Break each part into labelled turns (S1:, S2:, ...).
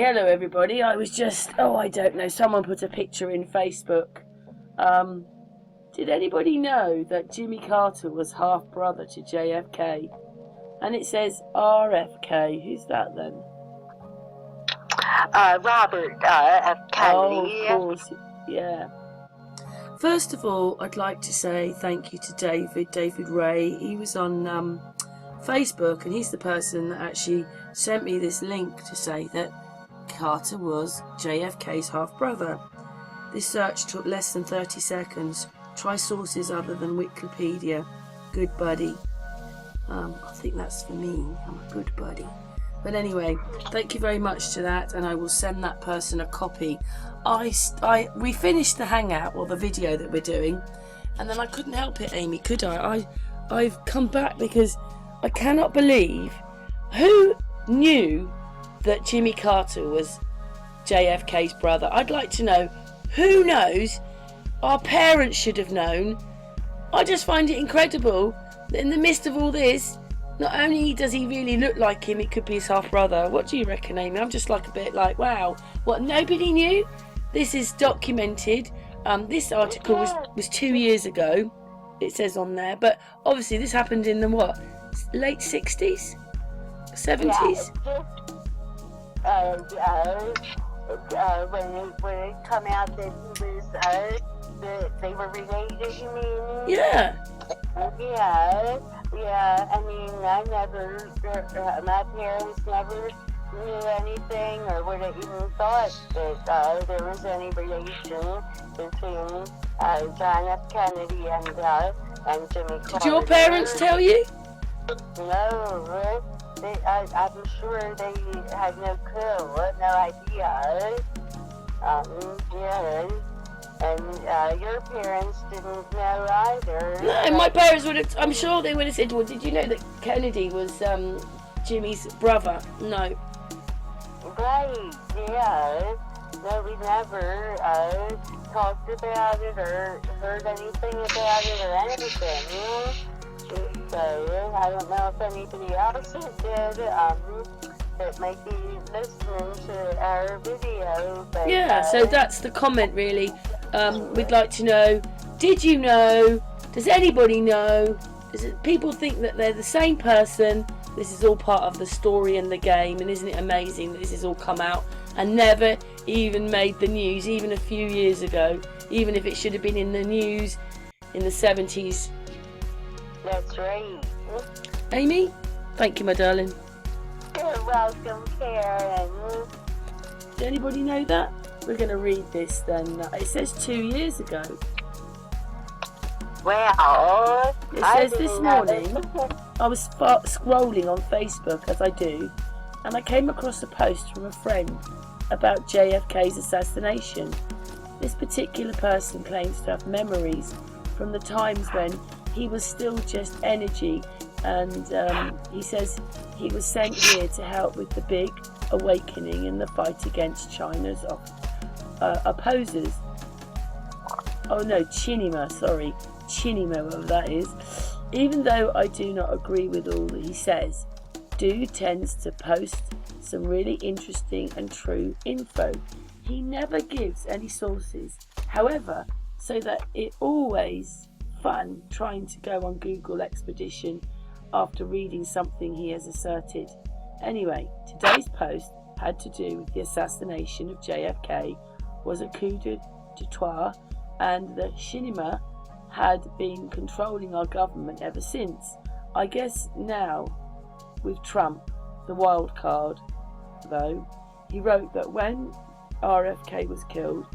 S1: hello everybody. I was just, I don't know, someone put a picture in Facebook. Did anybody know that Jimmy Carter was half brother to JFK? And it says RFK. Who's that then?
S2: Robert F. Kennedy.
S1: Oh, of course, yeah. First of all, I'd like to say thank you to David Ray. He was on Facebook, and he's the person that actually sent me this link to say that Carter was JFK's half-brother. This search took less than 30 seconds. Try sources other than Wikipedia. Good buddy. I think that's for me. I'm a good buddy. But anyway, thank you very much to that, and I will send that person a copy. We finished the hangout, or the video that we're doing, and then I couldn't help it, Amy, could I? I've come back because I cannot believe who knew that Jimmy Carter was JFK's brother. I'd like to know who knows. Our parents should have known. I just find it incredible that in the midst of all this, not only does he really look like him, it could be his half brother. What do you reckon, Amy? I'm just like a bit like, wow, what, nobody knew? This is documented. This article was 2 years ago, it says on there, but obviously this happened in the what, late 60s, 70s?
S2: When it come out that he was, that they were related, you mean?
S1: Yeah.
S2: Yeah, I mean, my parents never knew anything or would have even thought that there was any relation between John F. Kennedy and Jimmy Carter.
S1: Did your parents tell you?
S2: No, I'm sure they had no clue, no idea. Yeah. And your parents didn't know either.
S1: No, my parents would have, I'm sure they would have said, well, did you know that Kennedy was Jimmy's brother? No.
S2: Right, yeah. No, we never talked about it or heard anything about it or anything. So, I don't know if anybody else did that might be listening to our video. But,
S1: yeah, so that's the comment really. We'd like to know, did you know? Does anybody know? People think that they're the same person. This is all part of the story and the game, and isn't it amazing that this has all come out and never even made the news, even a few years ago, even if it should have been in the news in the 70s.
S2: That's right.
S1: Amy, thank you, my darling.
S2: You're welcome, Karen.
S1: Did anybody know that? We're going to read this then. It says 2 years ago.
S2: Well,
S1: it says this morning, I was scrolling on Facebook, as I do, and I came across a post from a friend about JFK's assassination. This particular person claims to have memories from the times when he was still just energy, and he says he was sent here to help with the big awakening in the fight against China's opposers. Oh no, Chinima, whatever that is. Even though I do not agree with all that he says, Dude tends to post some really interesting and true info. He never gives any sources, however, so that it's always fun trying to go on Google expedition after reading something he has asserted. Anyway, today's post had to do with the assassination of JFK, was a coup d'etat, and the Chinima had been controlling our government ever since. I guess now, with Trump, the wild card, though, he wrote that when RFK was killed,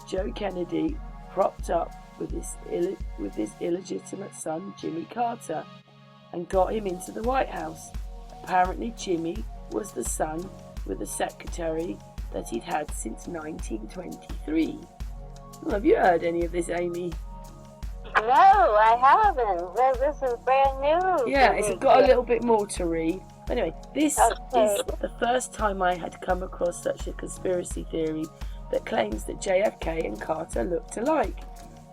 S1: Joe Kennedy propped up with his illegitimate son, Jimmy Carter, and got him into the White House. Apparently, Jimmy was the son with a secretary that he'd had since 1923. Well, have you heard any of this, Amy?
S2: No, I haven't. This is brand new.
S1: Yeah, it's got a little bit more to read. Anyway, this is the first time I had come across such a conspiracy theory that claims that JFK and Carter looked alike.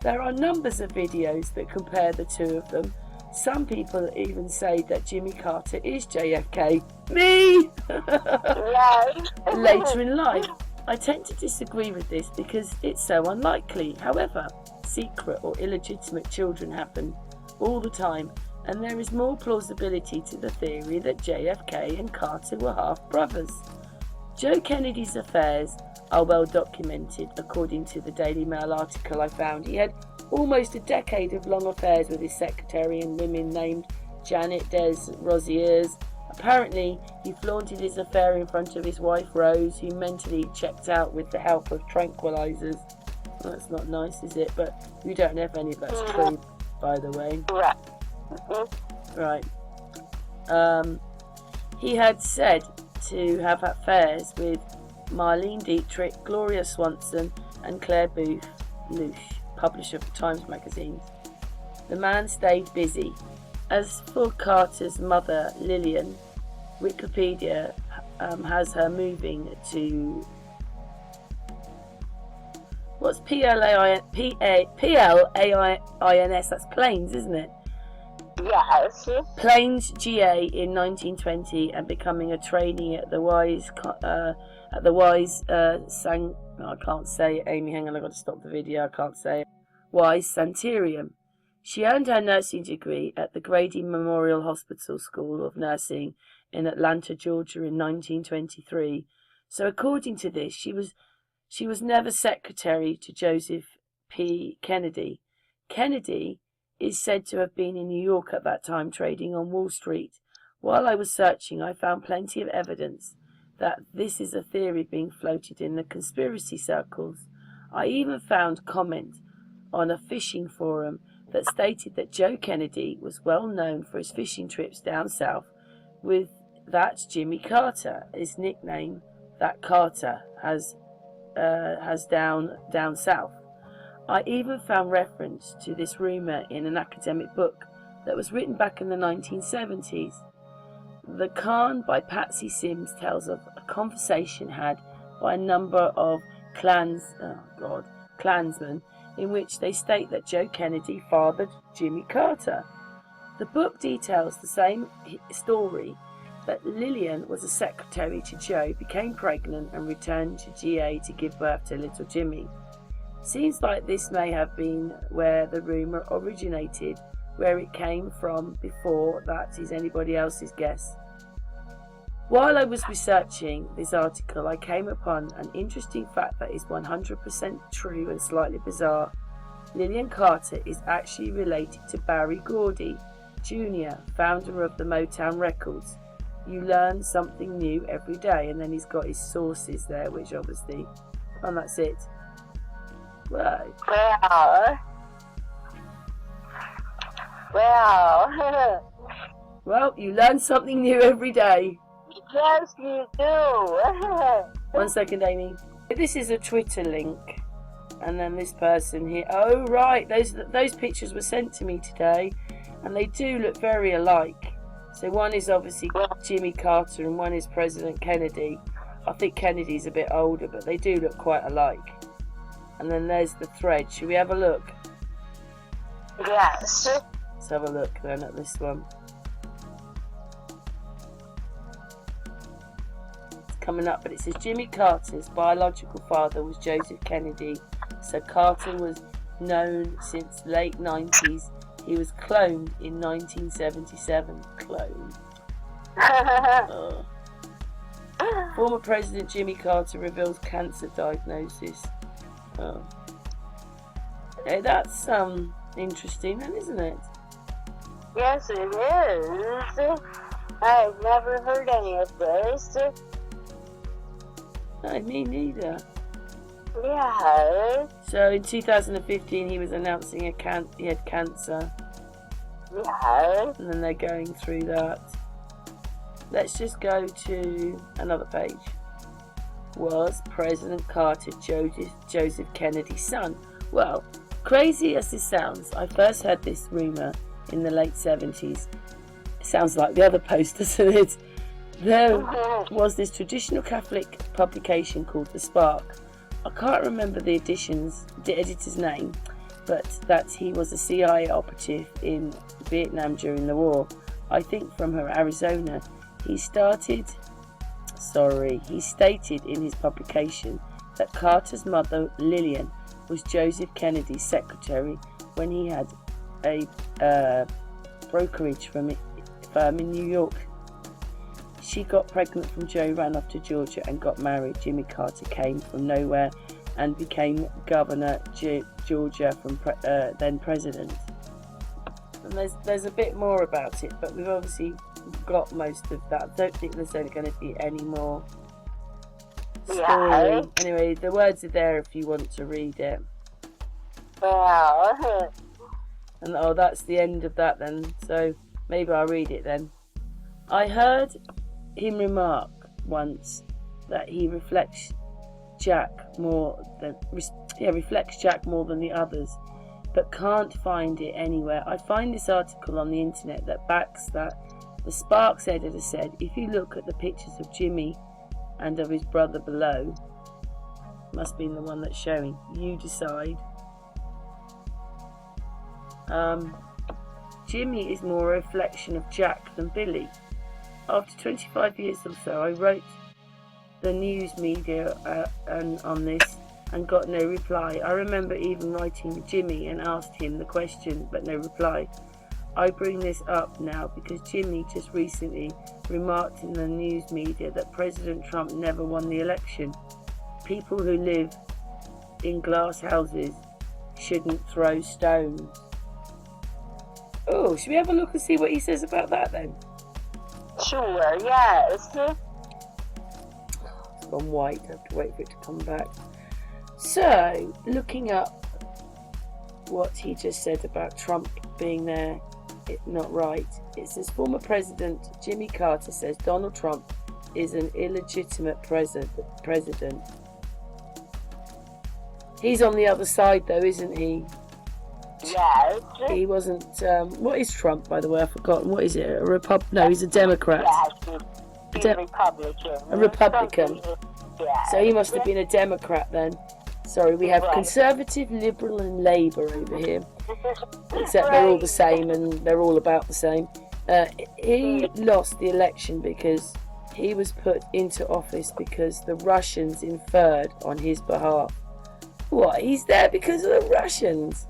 S1: There are numbers of videos that compare the two of them, Some people even say that Jimmy Carter is JFK. Me!
S2: Yes.
S1: Later in life, I tend to disagree with this because it's so unlikely. However, secret or illegitimate children happen all the time, and there is more plausibility to the theory that JFK and Carter were half-brothers. Joe Kennedy's affairs are well documented. According to the Daily Mail article I found, he had almost a decade of long affairs with his secretary and women named Janet Des Rosiers. Apparently, he flaunted his affair in front of his wife Rose, who mentally checked out with the help of tranquilizers. Well, that's not nice, is it? But we don't know if any of that's true, by the way. Right. He had said to have affairs with Marlene Dietrich, Gloria Swanson, and Claire Booth Lush, publisher of Times magazine. The man stayed busy. As for Carter's mother, Lillian, Wikipedia has her moving to... What's Plains? That's Plains, isn't it?
S2: Yes.
S1: Plains, GA in 1920, and becoming a trainee at the Wise I can't say it, Amy, hang on, I've got to stop the video, I can't say it. Wise Sanitarium. She earned her nursing degree at the Grady Memorial Hospital School of Nursing in Atlanta, Georgia in 1923. So according to this, she was never secretary to Joseph P. Kennedy. Kennedy is said to have been in New York at that time, trading on Wall Street. While I was searching, I found plenty of evidence that this is a theory being floated in the conspiracy circles. I even found comment on a fishing forum that stated that Joe Kennedy was well known for his fishing trips down south with that Jimmy Carter, his nickname that Carter has down south. I even found reference to this rumour in an academic book that was written back in the 1970s. The Khan by Patsy Sims tells of a conversation had by a number of Klansmen in which they state that Joe Kennedy fathered Jimmy Carter. The book details the same story, that Lillian was a secretary to Joe, became pregnant and returned to GA to give birth to little Jimmy. Seems like this may have been where the rumour originated. Where it came from before that is anybody else's guess. While I was researching this article, I came upon an interesting fact that is 100% true and slightly bizarre. Lillian Carter is actually related to Barry Gordy, Jr., founder of the Motown Records. You learn something new every day, and then he's got his sources there, which obviously, and that's it. Right.
S2: Well.
S1: Well, you learn something new every day.
S2: Yes, you do.
S1: 1 second, Amy. This is a Twitter link, and then this person here. Oh, right, those pictures were sent to me today, and they do look very alike. So one is obviously Jimmy Carter, and one is President Kennedy. I think Kennedy's a bit older, but they do look quite alike. And then there's the thread. Should we have a look?
S2: Yes.
S1: Let's have a look then at this one. It's coming up, but it says Jimmy Carter's biological father was Joseph Kennedy. So Carter was known since the late 90s. He was cloned in 1977. Cloned. Former President Jimmy Carter reveals cancer diagnosis. Oh. Hey, that's interesting then, isn't it?
S2: Yes, it is. I've never heard any of this.
S1: No, me neither.
S2: Yeah.
S1: So in 2015 he was announcing he had cancer.
S2: Yeah.
S1: And then they're going through that. Let's just go to another page. Was President Carter Joseph Kennedy's son? Well, crazy as this sounds, I first heard this rumour in the late 70s. It sounds like the other post, doesn't it? There was this traditional Catholic publication called The Spark. I can't remember the editor's name, but that he was a CIA operative in Vietnam during the war. I think from her Arizona. He stated in his publication that Carter's mother, Lillian, was Joseph Kennedy's secretary when he had a brokerage firm in New York. She got pregnant from Joe, ran off to Georgia and got married. Jimmy Carter came from nowhere and became Governor Georgia from then President. And there's a bit more about it, but we've obviously got most of that. I don't think there's only going to be any more story. Yeah. Anyway, the words are there if you want to read it.
S2: Wow.
S1: And that's the end of that then. So maybe I'll read it then. I heard him remark once that he reflects Jack more than the others, but can't find it anywhere. I find this article on the internet that backs that. The Sparks editor said, if you look at the pictures of Jimmy and of his brother below, must be the one that's showing, you decide. Jimmy is more a reflection of Jack than Billy. After 25 years or so, I wrote the news media on this and got no reply. I remember even writing to Jimmy and asked him the question, but no reply. I bring this up now because Jimmy just recently remarked in the news media that President Trump never won the election. People who live in glass houses shouldn't throw stones. Oh, should we have a look and see what he says about that then?
S2: Sure, yes.
S1: It's gone white, I have to wait for it to come back. So, looking up what he just said about Trump being there, not right. It says former President Jimmy Carter says Donald Trump is an illegitimate president. He's on the other side though, isn't he?
S2: Yes.
S1: He wasn't. What is Trump, by the way? I've forgotten. What is it? No, he's a Democrat.
S2: Yes, he's a Republican.
S1: A Republican.
S2: Yeah.
S1: So he must have been a Democrat then. Sorry, we have Conservative, Liberal and Labour over here. Except they're all the same and they're all about the same. He lost the election because he was put into office because the Russians inferred on his behalf. What? He's there because of the Russians?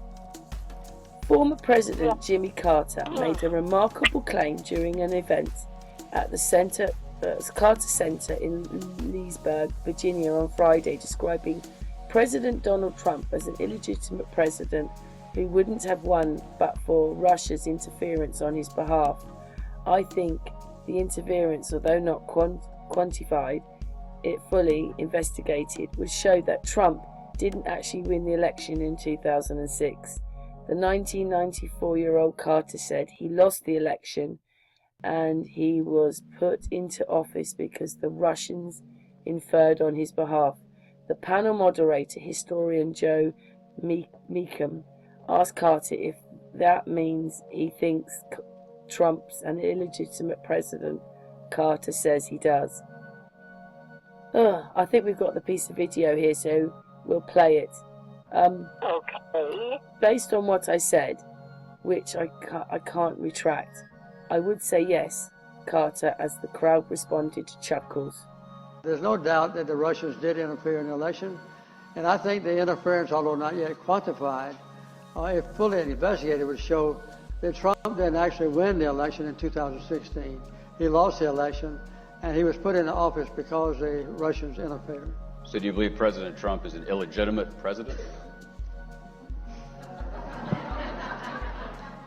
S1: Former President Jimmy Carter made a remarkable claim during an event at the Carter Center in Leesburg, Virginia on Friday, describing President Donald Trump as an illegitimate president who wouldn't have won but for Russia's interference on his behalf. I think the interference, although not quantified, it fully investigated, would show that Trump didn't actually win the election in 2006. The 1994-year-old Carter said he lost the election and he was put into office because the Russians inferred on his behalf. The panel moderator, historian Joe Meacham, asked Carter if that means he thinks Trump's an illegitimate president. Carter says he does. I think we've got the piece of video here, so we'll play it.
S2: Okay.
S1: Based on what I said, which I can't retract, I would say yes, Carter, as the crowd responded to chuckles.
S3: There's no doubt that the Russians did interfere in the election, and I think the interference, although not yet quantified, if fully investigated, would show that Trump didn't actually win the election in 2016. He lost the election, and he was put into office because the Russians interfered.
S4: So do you believe President Trump is an illegitimate president?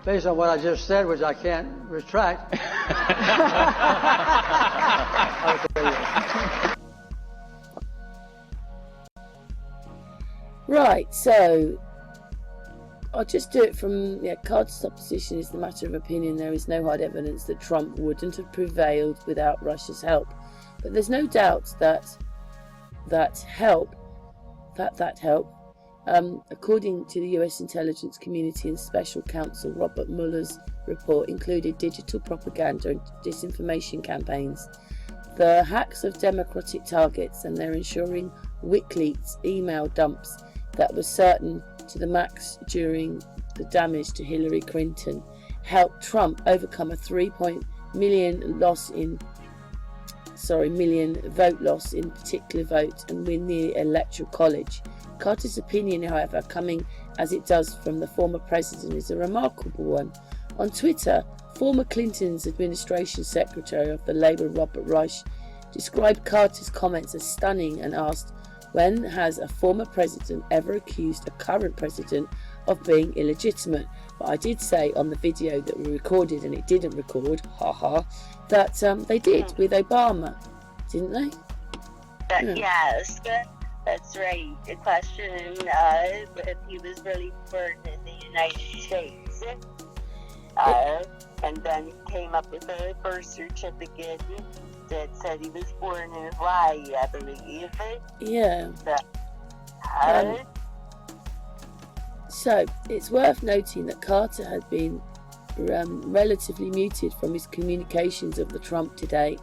S3: Based on what I just said, which I can't retract.
S1: Right, so I'll just do it from Carter's opposition is the matter of opinion. There is no hard evidence that Trump wouldn't have prevailed without Russia's help. But there's no doubt that help, according to the US intelligence community and special counsel Robert Mueller's report, included digital propaganda and disinformation campaigns, the hacks of Democratic targets, and their ensuring WikiLeaks email dumps that were certain to the max during the damage to Hillary Clinton helped Trump overcome a 3 million vote loss in particular vote and win the electoral college. Carter's opinion, however, coming as it does from the former president, is a remarkable one. On Twitter, former Clinton's administration secretary of the Labour, Robert Reich, described Carter's comments as stunning and asked, when has a former president ever accused a current president of being illegitimate? But I did say on the video that we recorded, and it didn't record, that they did with Obama, didn't they?
S2: Yes, that's right. The question if he was really born in the United States. And then he came up with a birth certificate that said he was born in Hawaii, I believe.
S1: Yeah. So it's worth noting that Carter had been relatively muted from his communications of the Trump to date,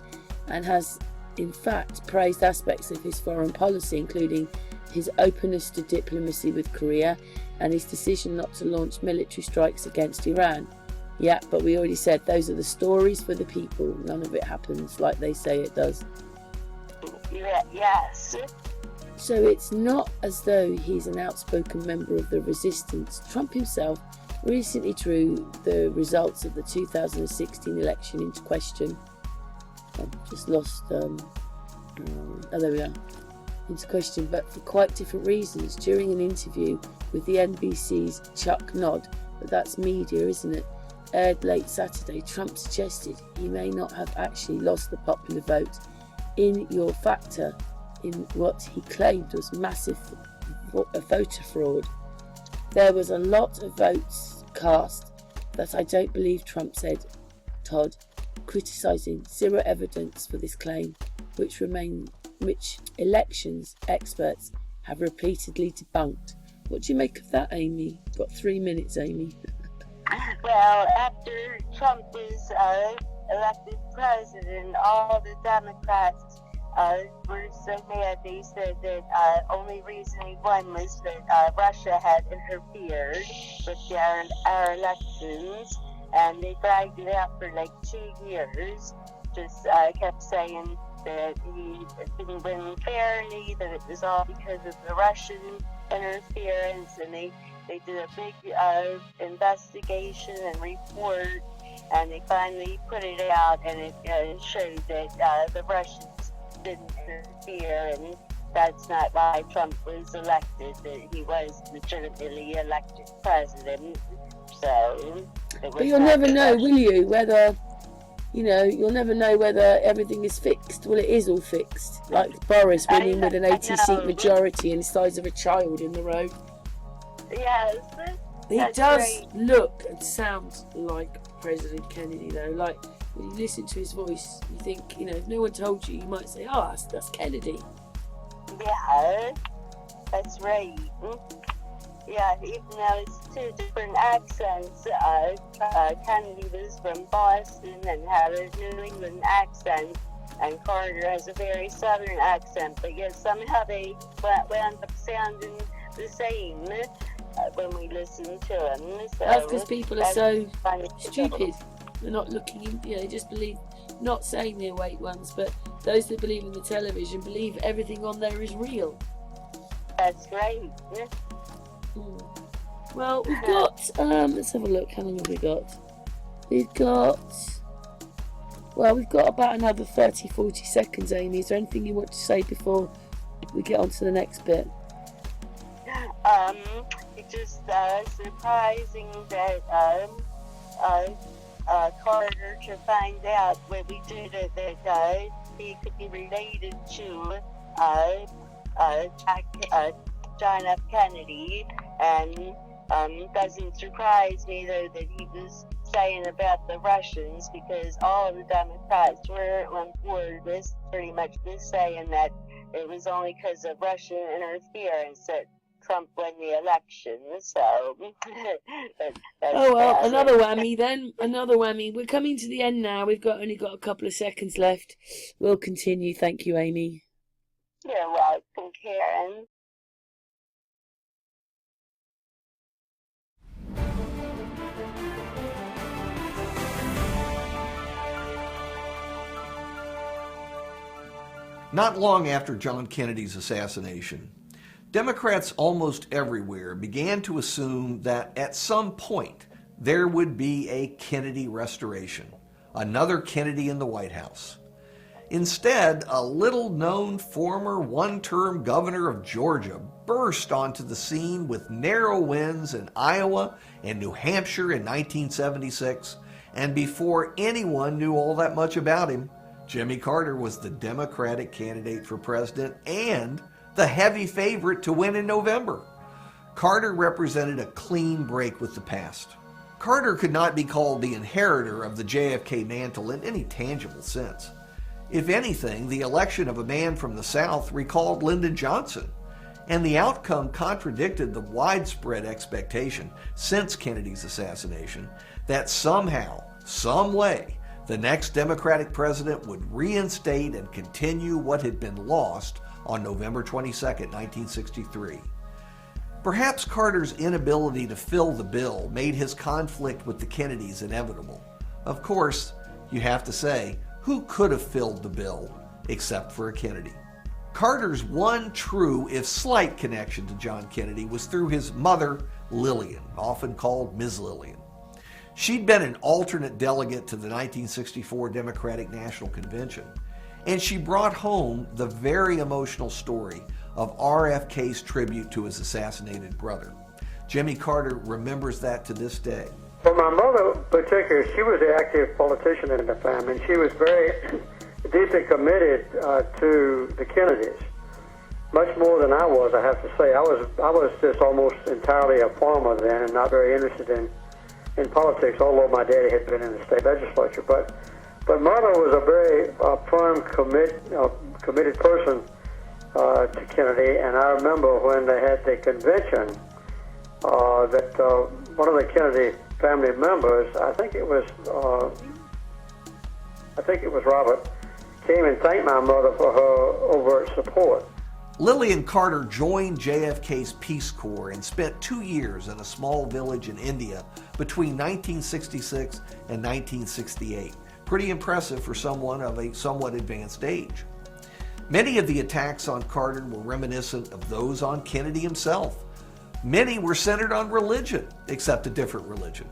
S1: and has in fact praised aspects of his foreign policy, including his openness to diplomacy with Korea and his decision not to launch military strikes against Iran. Yeah, but we already said those are the stories for the people. None of it happens like they say it does.
S2: Yes.
S1: So it's not as though he's an outspoken member of the resistance. Trump himself recently drew the results of the 2016 election into question. I've just lost, there we are, into question, but for quite different reasons. During an interview with the NBC's Chuck Nod, but that's media, isn't it, aired late Saturday, Trump suggested he may not have actually lost the popular vote in your factor in what he claimed was massive voter fraud. There was a lot of votes cast that I don't believe, Trump said, Todd, criticising zero evidence for this claim, which elections experts have repeatedly debunked. What do you make of that, Amy? Got 3 minutes, Amy.
S2: Well, after Trump was elected president, all the Democrats were so mad. They said that only reason he won was that Russia had interfered with our elections, and they dragged it out for like 2 years. Just kept saying that he didn't win fairly, that it was all because of the Russian interference, and they did a big investigation and report, and they finally put it out, and it showed that the Russians didn't interfere, and that's not why Trump was elected, that he was legitimately elected president. So,
S1: but you'll never know, will you, whether, you'll never know whether everything is fixed. Well, it is all fixed. Like Boris winning with an 80-seat majority and the size of a child in the road.
S2: Yes.
S1: He does look and sound like President Kennedy, though. Like, when you listen to his voice, you think, if no one told you, you might say, oh, that's Kennedy.
S2: Yeah, that's right. Yeah, even though it's two different accents, Kennedy was from Boston and had a New England accent, and Carter has a very southern accent, but yet somehow they wound up sounding the same when we listen to them. So
S1: that's because people are so stupid. They're not looking in, they just believe, not saying they're awake ones, but those that believe in the television believe everything on there is real.
S2: That's right.
S1: Well, we've got, let's have a look, how long have we got? We've got about another 30-40 seconds, Amy. Is there anything you want to say before we get on to the next bit?
S2: It's just surprising that Carter, to find out when we did it, that he could be related to John F. Kennedy, and doesn't surprise me though that he was saying about the Russians, because all the Democrats were on board with pretty much this, saying that it was only because of Russian interference that Trump won the election. So
S1: oh well, another whammy then. Another whammy. We're coming to the end now. We've only got a couple of seconds left. We'll continue. Thank you, Amy.
S2: You're welcome, Karen.
S5: Not long after John Kennedy's assassination, Democrats almost everywhere began to assume that at some point there would be a Kennedy restoration, another Kennedy in the White House. Instead, a little-known former one-term governor of Georgia burst onto the scene with narrow wins in Iowa and New Hampshire in 1976, and before anyone knew all that much about him, Jimmy Carter was the Democratic candidate for president and the heavy favorite to win in November. Carter represented a clean break with the past. Carter could not be called the inheritor of the JFK mantle in any tangible sense. If anything, the election of a man from the South recalled Lyndon Johnson, and the outcome contradicted the widespread expectation since Kennedy's assassination that somehow, some way, the next Democratic president would reinstate and continue what had been lost on November 22, 1963. Perhaps Carter's inability to fill the bill made his conflict with the Kennedys inevitable. Of course, you have to say, who could have filled the bill except for a Kennedy? Carter's one true, if slight, connection to John Kennedy was through his mother, Lillian, often called Ms. Lillian. She'd been an alternate delegate to the 1964 Democratic National Convention, and she brought home the very emotional story of RFK's tribute to his assassinated brother. Jimmy Carter remembers that to this day.
S3: For my mother in particular, she was an active politician in the family, and she was very deeply committed to the Kennedys, much more than I was, I have to say. I was just almost entirely a farmer then and not very interested in politics, although my daddy had been in the state legislature. But Mother was a very firm, committed person to Kennedy, and I remember when they had the convention that one of the Kennedy family members, I think it was Robert, came and thanked my mother for her overt support.
S5: Lillian Carter joined JFK's Peace Corps and spent 2 years in a small village in India between 1966 and 1968. Pretty impressive for someone of a somewhat advanced age. Many of the attacks on Carter were reminiscent of those on Kennedy himself. Many were centered on religion, except a different religion.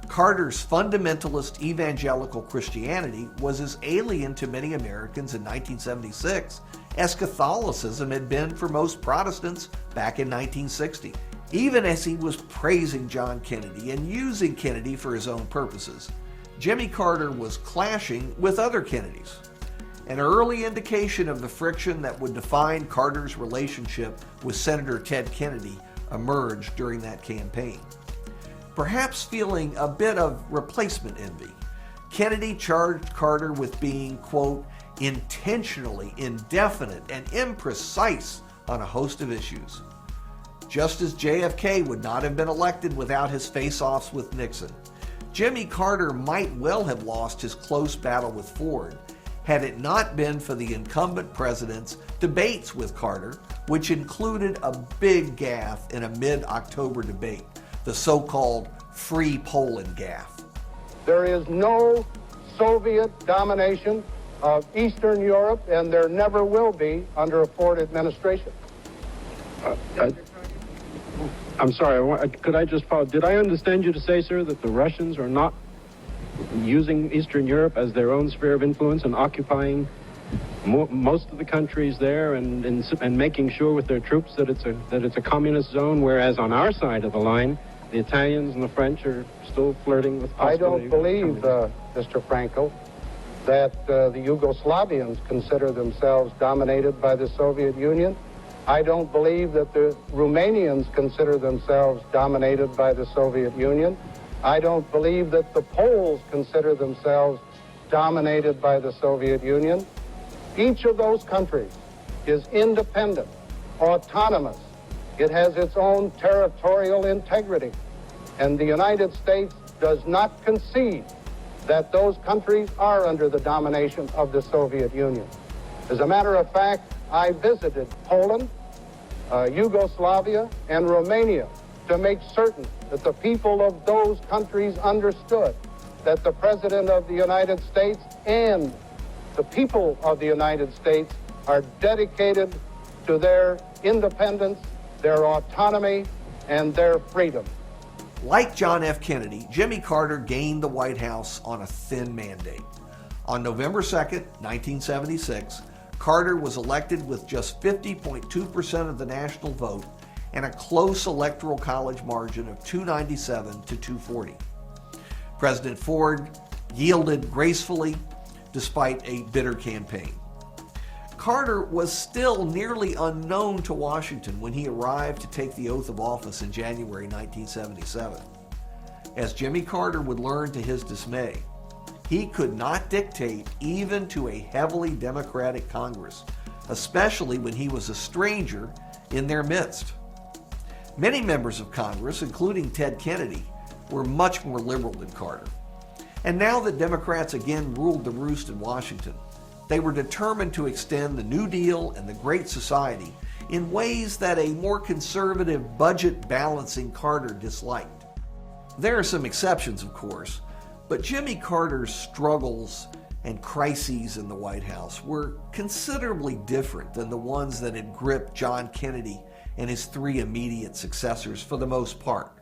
S5: Carter's fundamentalist evangelical Christianity was as alien to many Americans in 1976 as Catholicism had been for most Protestants back in 1960. Even as he was praising John Kennedy and using Kennedy for his own purposes, Jimmy Carter was clashing with other Kennedys. An early indication of the friction that would define Carter's relationship with Senator Ted Kennedy emerged during that campaign. Perhaps feeling a bit of replacement envy, Kennedy charged Carter with being, quote, intentionally indefinite and imprecise on a host of issues. Just as JFK would not have been elected without his face-offs with Nixon, Jimmy Carter might well have lost his close battle with Ford had it not been for the incumbent president's debates with Carter, which included a big gaffe in a mid-October debate, the so-called Free Poland gaffe.
S6: There is no Soviet domination of Eastern Europe, and there never will be under a Ford administration.
S7: I'm sorry, could I just follow? Did I understand you to say, sir, that the Russians are not using Eastern Europe as their own sphere of influence and occupying most of the countries there and making sure with their troops that it's a communist zone, whereas on our side of the line, the Italians and the French are still flirting with possibility?
S6: I don't believe, Mr. Franco, that the Yugoslavians consider themselves dominated by the Soviet Union. I don't believe that the Romanians consider themselves dominated by the Soviet Union. I don't believe that the Poles consider themselves dominated by the Soviet Union. Each of those countries is independent, autonomous. It has its own territorial integrity. And the United States does not concede that those countries are under the domination of the Soviet Union. As a matter of fact, I visited Poland, Yugoslavia, and Romania to make certain that the people of those countries understood that the President of the United States and the people of the United States are dedicated to their independence, their autonomy, and their freedom.
S5: Like John F. Kennedy, Jimmy Carter gained the White House on a thin mandate. On November 2nd, 1976, Carter was elected with just 50.2% of the national vote and a close electoral college margin of 297 to 240. President Ford yielded gracefully despite a bitter campaign. Carter was still nearly unknown to Washington when he arrived to take the oath of office in January 1977. As Jimmy Carter would learn to his dismay, he could not dictate even to a heavily Democratic Congress, especially when he was a stranger in their midst. Many members of Congress, including Ted Kennedy, were much more liberal than Carter. And now that Democrats again ruled the roost in Washington, they were determined to extend the New Deal and the Great Society in ways that a more conservative budget-balancing Carter disliked. There are some exceptions, of course, but Jimmy Carter's struggles and crises in the White House were considerably different than the ones that had gripped John Kennedy and his three immediate successors for the most part.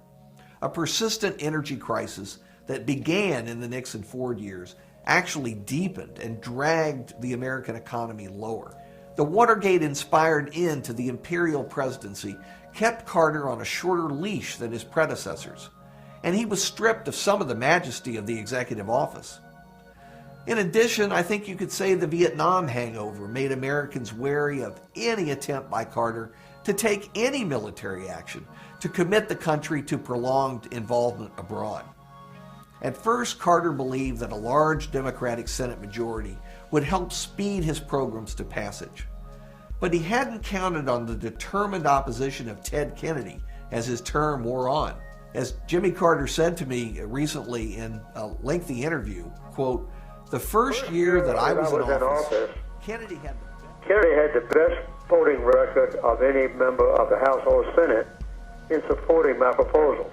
S5: A persistent energy crisis that began in the Nixon-Ford years actually deepened and dragged the American economy lower. The Watergate-inspired end to the imperial presidency kept Carter on a shorter leash than his predecessors, and he was stripped of some of the majesty of the executive office. In addition, I think you could say the Vietnam hangover made Americans wary of any attempt by Carter to take any military action to commit the country to prolonged involvement abroad. At first, Carter believed that a large Democratic Senate majority would help speed his programs to passage. But he hadn't counted on the determined opposition of Ted Kennedy as his term wore on. As Jimmy Carter said to me recently in a lengthy interview, quote, "The first year that I was in office, Kennedy had
S8: the best voting record of any member of the House or Senate in supporting my proposals."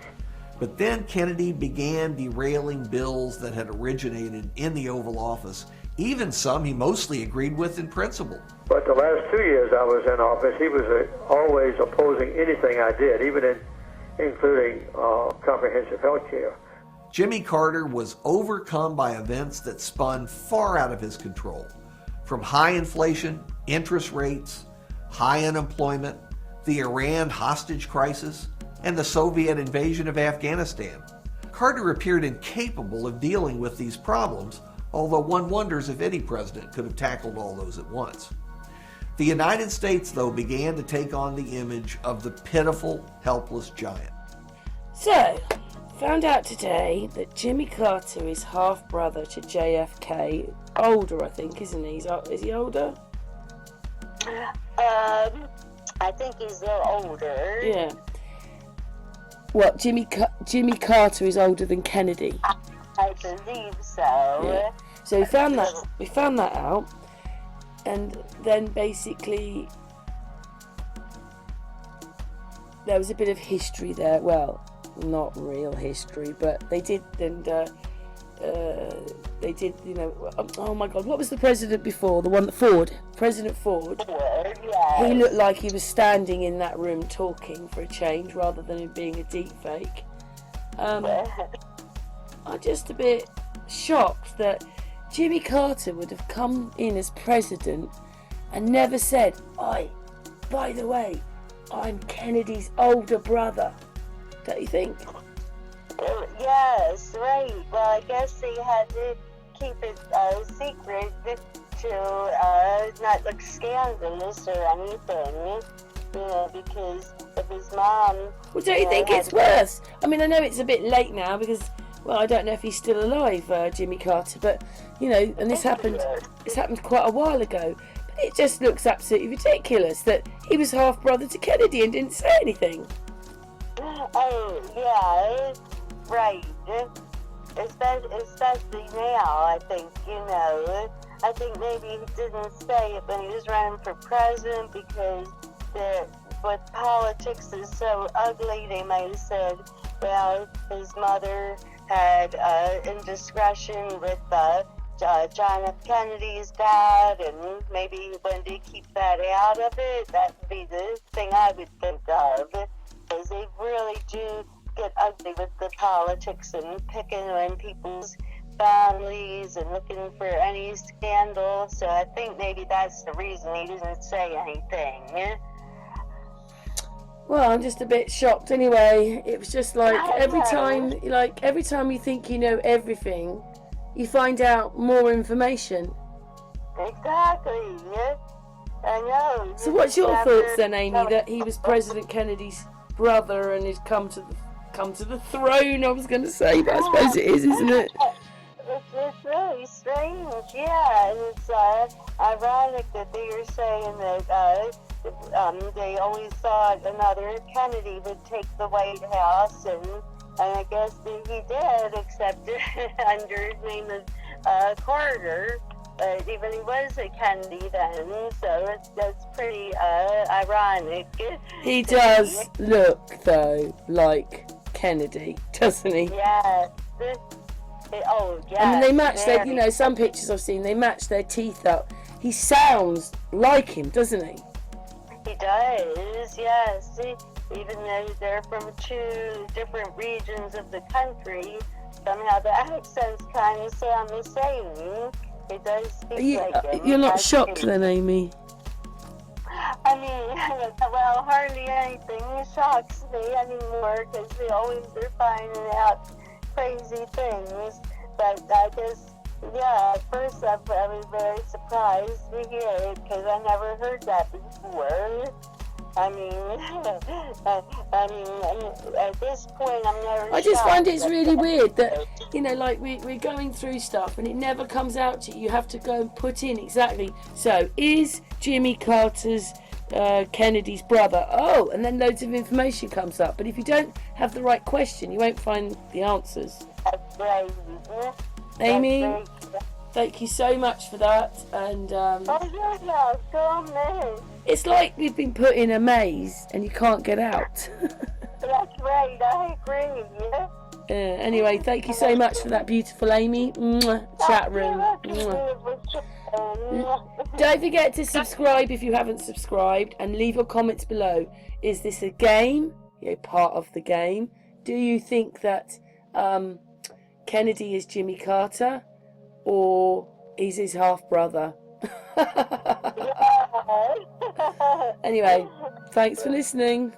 S5: But then Kennedy began derailing bills that had originated in the Oval Office, even some he mostly agreed with in principle.
S8: But the last 2 years I was in office, he was always opposing anything I did, even including comprehensive health care.
S5: Jimmy Carter was overcome by events that spun far out of his control, from high inflation, interest rates, high unemployment, the Iran hostage crisis, and the Soviet invasion of Afghanistan. Carter appeared incapable of dealing with these problems, although one wonders if any president could have tackled all those at once. The United States, though, began to take on the image of the pitiful, helpless giant.
S1: So, found out today that Jimmy Carter is half-brother to JFK. Older, I think, isn't he? Is he older?
S2: I think he's a little older.
S1: Yeah. What, Jimmy Carter is older than Kennedy?
S2: I believe so.
S1: Yeah. So we found that out, and then basically there was a bit of history there. Well, not real history, but they did, and they did, you know. Oh my God, what was the president before? The one that Ford, President Ford.
S2: Yeah.
S1: He looked like he was standing in that room talking for a change, rather than it being a deep fake. I'm just a bit shocked that Jimmy Carter would have come in as president and never said, by the way, I'm Kennedy's older brother. Don't you think?
S2: Yes, right. Well, I guess he had to keep it secret to not look scandalous or anything, you know, because of his mom.
S1: Well, don't you think it's worse? I mean, I know it's a bit late now because, well, I don't know if he's still alive, Jimmy Carter, but, you know, and this happened quite a while ago. But it just looks absolutely ridiculous that he was half-brother to Kennedy and didn't say anything.
S2: Oh, yeah, right. Especially now, I think, you know. I think maybe he didn't say it when he was running for president because but politics is so ugly. They might have said, well, his mother had indiscretion with John F. Kennedy's dad, and maybe Wendy keep that out of it. That would be the thing I would think of, because they really do get ugly with the politics and picking on people's families and looking for any scandal. So I think maybe that's the reason he didn't say anything.
S1: Well, I'm just a bit shocked anyway. It was just like every time you think you know everything, you find out more information.
S2: Exactly. I know.
S1: So what's your thoughts then, Amy, that he was President Kennedy's brother and he's come to the throne, I was going to say, but I suppose it is, isn't it?
S2: It's really strange, yeah. And it's ironic that they were saying that they always thought another Kennedy would take the White House, and I guess he did, except under his name of Carter. But even he was a Kennedy then, so that's pretty ironic.
S1: He does look, though, like Kennedy, doesn't he?
S2: Yeah. Oh, yeah.
S1: I mean, they match their, some pictures I've seen, they match their teeth up. He sounds like him, doesn't he?
S2: He does, yes. Even though they're from two different regions of the country, somehow the accents kind of sound the same. He does speak like him.
S1: You're not shocked then, Amy?
S2: I mean, well, hardly anything shocks me anymore, because they always are finding out crazy things. But I guess, yeah, at first I was very surprised to hear it, because I never heard that before. I mean, at this point, I'm never.
S1: I just find it's really weird that, like we're going through stuff and it never comes out to you. You have to go and put in exactly. So, is Jimmy Carter's Kennedy's brother? Oh, and then loads of information comes up. But if you don't have the right question, you won't find the answers.
S2: That's right.
S1: Amy, thank you so much for that. And it's like we've been put in a maze and you can't get out.
S2: That's right, I agree.
S1: Anyway, thank you so much for that, beautiful Amy. Mwah. Chat room. Mwah. Don't forget to subscribe if you haven't subscribed, and leave your comments below. Is this a game? Part of the game. Do you think that Kennedy is Jimmy Carter, or is his half brother? Anyway, thanks for listening.